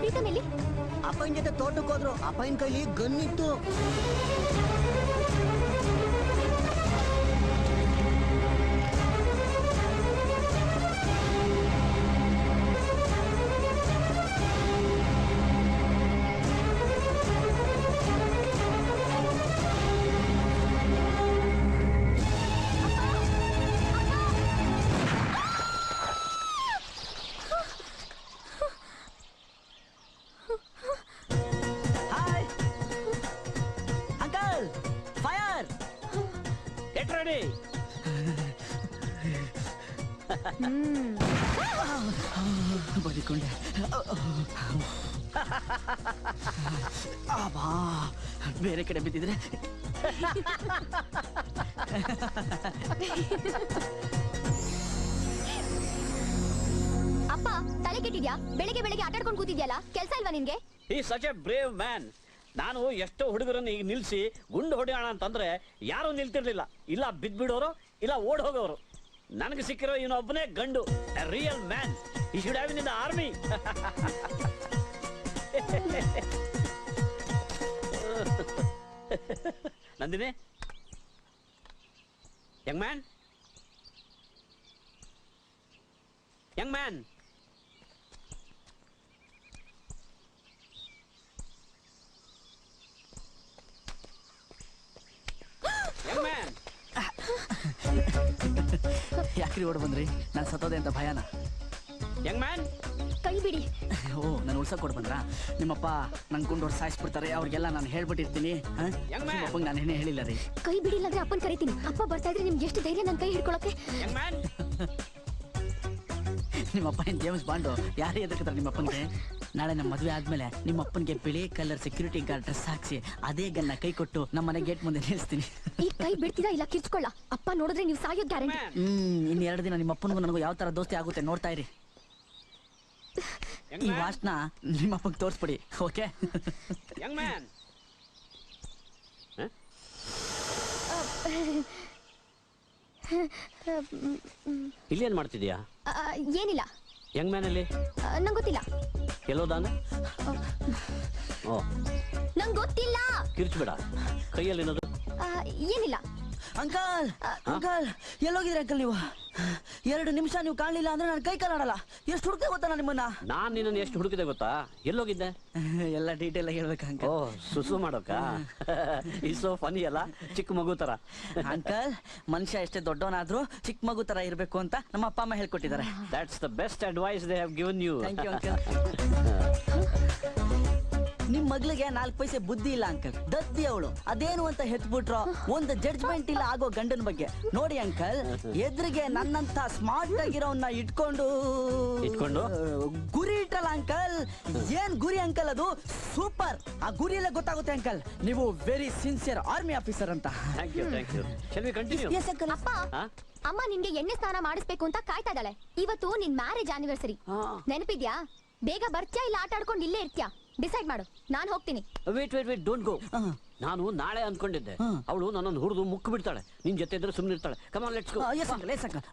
ಪ್ರೀತಮ್ ಎಲ್ಲಿ? ಅಪ್ಪನ ಜೊತೆ ತೋಟಕ್ಕೆ ಹೋದ್ರು. ಅಪ್ಪನ ಕೈಲಿ ಗನ್ ಇತ್ತು. ಬದಿಕೊಂಡೆ. ಬೇರೆ ಕಡೆ ಬಿದ್ದಿದ್ರೆ ಅಪ್ಪ ತಲೆ ಕೆಟ್ಟಿದ್ಯಾ? ಬೆಳಿಗ್ಗೆ ಆಟಾಡ್ಕೊಂಡು ಕೂತಿದ್ಯಲ್ಲ, ಕೆಲ್ಸ ಇಲ್ವಾ ನಿನ್ಗೆ? ಈ ಸಚ್ ಎ ಬ್ರೇವ್ ಮ್ಯಾನ್. ನಾನು ಎಷ್ಟೋ ಹುಡುಗರನ್ನು ಈಗ ನಿಲ್ಸಿ ಗುಂಡು ಹೊಡೆಯೋಣ ಅಂತಂದ್ರೆ ಯಾರು ನಿಲ್ತಿರ್ಲಿಲ್ಲ. ಇಲ್ಲ ಬಿದ್ಬಿಡೋರು, ಇಲ್ಲ ಓಡ್ ಹೋಗೋರು. ನನಗೆ ಸಿಕ್ಕಿರೋ ಇವನೊಬ್ಬನೇ ಗಂಡು, ರಿಯಲ್ ಮ್ಯಾನ್. ಈ should have in the army. Nandini, Young man, Young man. ಯಾಕ್ರಿ ಓಡ್ ಬಂದ್ರಿ? ನಾನು ಸತ್ತೋದೆ ಅಂತ ಭಯನ? ಯಂಗ್ ಮ್ಯಾನ್, ಕೈ ಬಿಡಿ. ಓ, ನಾನು ಉಳ್ಸಕ್ ಕೊಡ್ ಬಂದ್ರ? ನಿಮ್ಮಪ್ಪ ನನ್ ಗುಂಡು ಹೊಡೆದು ಸಾಯಿಸ್ಬಿಡ್ತಾರೆ. ಅವ್ರಿಗೆಲ್ಲ ನಾನು ಹೇಳ್ಬಿಟ್ಟಿರ್ತೀನಿ. ನಿಮ್ಮಪ್ಪಂಗೆ ನಾನು ಏನೇ ಹೇಳಿಲ್ಲ ರೀ. ಕೈ ಬಿಡಿಲ್ಲ ಅಂದ್ರೆ ಅಪ್ಪನ್ ಕರಿತೀನಿ. ಅಪ್ಪ ಬರ್ತಾ ಇದ್ರೆ ನಿಮ್ಗೆ ಎಷ್ಟು ಧೈರ್ಯ ನನ್ ಕೈ ಹಿಡ್ಕೊಳಕ್ಕೆ? ನಿಮ್ಮಪ್ಪ ಏನ್ ಜೇಮ್ಸ್ ಬಾಂಡು? ಯಾರೇ ಎದರ್ಕತಾರೆ ನಿಮ್ಮಪ್ಪನಿಗೆ? ನಾಳೆ ನಮ್ಮ ಮದುವೆ ಆದ್ಮೇಲೆ ನಿಮ್ಮಪ್ಪನಿಗೆ ಬಿಳಿ ಕಲರ್ ಸೆಕ್ಯೂರಿಟಿ ಗಾರ್ಡ್ ಡ್ರೆಸ್ ಹಾಕ್ಸಿ ಅದೇ ಗನ್ನ ಕೈ ಕೊಟ್ಟು ನಮ್ಮ ಮನೆ ಗೇಟ್ ಮುಂದೆ ನಿಲ್ಲಿಸ್ತೀನಿ. ಈ ಕೈ ಬಿಡ್ತೀರಾ ಇಲ್ಲ ಕಿರ್ಚ್ಕೊಳ್ಳ? ಅಪ್ಪ ನೋಡಿದ್ರೆ ನೀವು ಸಾಯೋದ್ ಗ್ಯಾರಂಟಿ. ಇನ್ನು 2 ದಿನ ನಿಮ್ಮಪ್ಪನಿಗೂ ನನಗೂ ಯಾವ ತರ ದೋಸ್ತಿ ಆಗುತ್ತೆ ನೋಡ್ತಾ ಇರಿ. ಈ ವಾಚ್ನ ನಿಮ್ಮಪ್ಪಗೆ ತೋರಿಸ್ಬಿಡಿ, ಓಕೆ? ಇಲ್ಲಿ ಏನ್ ಮಾಡ್ತಿದ್ಯಾ? ಏನಿಲ್ಲ. ಯಂಗ್ ಮ್ಯಾನ್ ಅಲ್ಲಿ? ನಂಗೆ ಗೊತ್ತಿಲ್ಲ. ಎಲ್ಲೋದಾನ? ಓ, ನಂಗೆ ಗೊತ್ತಿಲ್ಲ. ಕಿರ್ಚ್ಬೇಡ. ಕೈಯಲ್ಲಿ ಏನಿಲ್ಲ. ಅಂಕಲ್, ಅಂಕಲ್, ಎಲ್ಲೋಗಿದ್ರಿ ಅಂಕಲ್ ನೀವು? 2 ನಿಮಿಷ ನೀವು ಕಾಣಲಿಲ್ಲ ಅಂದ್ರೆ ನಾನು ಕೈ ಕಾಲಾಡಲ್ಲ. ಎಷ್ಟು ಹುಡುಕಿದೆ ಗೊತ್ತಾ ನಾನು ನಿಮ್ಮನ್ನ? ನಾನ್ ನಿನ್ನ ಎಷ್ಟು ಹುಡುಕಿದೆ ಗೊತ್ತಾ? ಎಲ್ಲೋಗಿದ್ದೆ? ಎಲ್ಲ ಡೀಟೇಲ್ ಆಗಿ ಹೇಳ್ಬೇಕು ಅಂಕಲ್. ಓ, ಸುಸು ಮಾಡೋಕ? ಇಸೋ ಫನಿ ಅಲ್ಲ, ಚಿಕ್ಕ ಮಗು ತರ. ಅಂಕಲ್, ಮನುಷ್ಯ ಎಷ್ಟೇ ದೊಡ್ಡವನಾದ್ರೂ ಚಿಕ್ಕ ಮಗು ತರ ಇರ್ಬೇಕು ಅಂತ ನಮ್ಮ ಅಪ್ಪ ಅಮ್ಮ ಹೇಳ್ಕೊಟ್ಟಿದ್ದಾರೆ. That's the best advice they have given you. Thank you uncle. ನಿಮ್ ಮಗಳಿಗೆ 4 ಪೈಸೆ ಬುದ್ಧಿ ಇಲ್ಲ ಅಂಕಲ್. ದದ್ದಿ ಅವಳು. ಅದೇನು ಅಂತ ಹೆತ್ಬಿಟ್ರೋ ಒಂದು ಜಡ್ಜ್ಮೆಂಟ್ ಇಲ್ಲ ಆಗೋ ಗಂಡನ ಬಗ್ಗೆ. ನೋಡಿ ಅಂಕಲ್, ಎದುರಿಗೆ ನನ್ನಂತ ಸ್ಮಾರ್ಟ್ ಆಗಿರೋನ್ನ ಇಟ್ಕೊಂಡು ಗುರಿ ಇಟ್ಟಲ್ಲ ಅಂಕಲ್. ಏನ್ ಗುರಿ ಅಂಕಲ್ ಅದು? ಸೂಪರ್. ಆ ಗುರಿ ಎಲ್ಲ ಗೊತ್ತಾಗುತ್ತೆ ಅಂಕಲ್. ನೀವು ವೆರಿ ಸಿನ್ಸಿಯರ್ ಆರ್ಮಿ ಆಫೀಸರ್ ಅಂತ. Thank you, thank you. Shall we continue? Yes uncle. ಅಪ್ಪ, ಅಮ್ಮ ನಿನ್ಗೆ ಎಣ್ಣೆ ಸ್ನಾನ ಮಾಡಿಸ್ಬೇಕು ಅಂತ ಕಾಯ್ತಾ ಇದ್ದಾಳೆ. ಇವತ್ತು ನಿನ್ ಮ್ಯಾರೇಜ್ ಆನಿವರ್ಸರಿ, ನೆನಪಿದ್ಯಾ? ಬೇಗ ಬರ್ತ್ಯಾ ಇಲ್ಲ ಆಟ ಆಡ್ಕೊಂಡು ಇಲ್ಲೇ ಇರ್ತ್ಯಾ? ಡಿಸೈಡ್ ಮಾಡು, ನಾನು ಹೋಗ್ತೀನಿ. Wait wait wait, don't go. ನಾನು ನಾಳೆ ಅನ್ಕೊಂಡಿದ್ದೆ. ಅವಳು ನನ್ನನ್ನು ಹುರಿದು ಮುಕ್ಕು ಬಿಡ್ತಾಳೆ. ನಿನ್ ಜೊತೆ ಇದ್ರೆ ಸುಮ್ಮನೆ ಇರ್ತಾಳೆ. Come on, let's go. Yes uncle, yes uncle.